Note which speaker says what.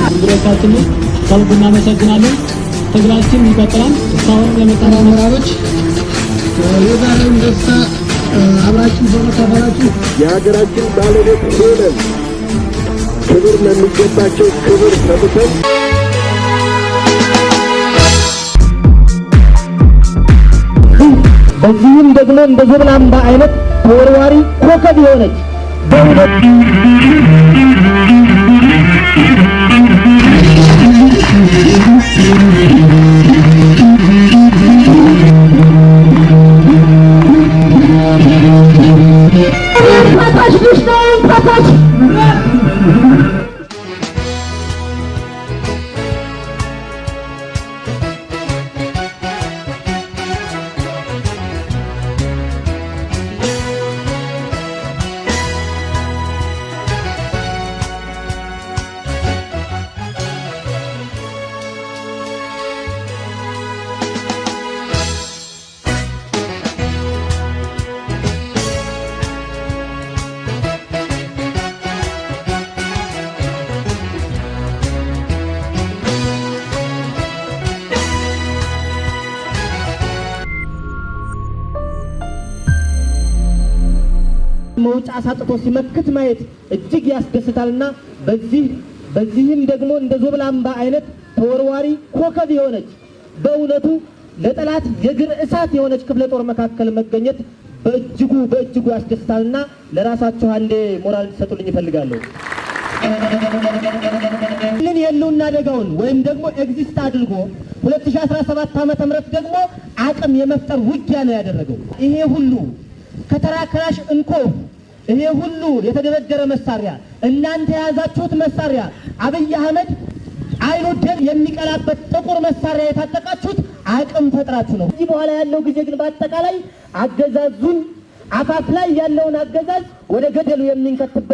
Speaker 1: እንግዶቻችንን ከልብ እናመሰግናለን። ትግላችን ይቀጥላል። እስካሁን ለመጣው አመራሮች የዛሬውን ደስታ አብራችሁ በመካፈላችሁ
Speaker 2: የሀገራችን ባለቤት ሆነን ክብር ለሚገባቸው ክብር ሰጥተን
Speaker 3: በዚህም ደግሞ እንደ ዞብላምባ አይነት ተወርዋሪ ኮከብ የሆነች በእውነት መውጫ ሳጥቶ ሲመክት ማየት እጅግ ያስደስታልና በዚህም ደግሞ እንደ ዞብላምባ አይነት ተወርዋሪ ኮከብ የሆነች በእውነቱ ለጠላት የግር እሳት የሆነች ክፍለ ጦር መካከል መገኘት በእጅጉ ያስደስታልና ለራሳችሁ አንዴ ሞራል እንድትሰጡልኝ ይፈልጋለሁ። ምን የሉና አደጋውን ወይም ደግሞ ኤግዚስት አድርጎ 2017 ዓ.ም ደግሞ አቅም የመፍጠር ውጊያ ነው ያደረገው። ይሄ ሁሉ ከተራ ክላሽ እንኮ ይሄ ሁሉ የተደረደረ መሳሪያ እናንተ የያዛችሁት መሳሪያ አብይ አህመድ አይኑ ደም የሚቀላበት ጥቁር መሳሪያ የታጠቃችሁት አቅም ፈጥራችሁ ነው። እዚህ በኋላ ያለው ጊዜ ግን በአጠቃላይ አገዛዙን አፋፍ ላይ ያለውን አገዛዝ ወደ ገደሉ የሚንከትበት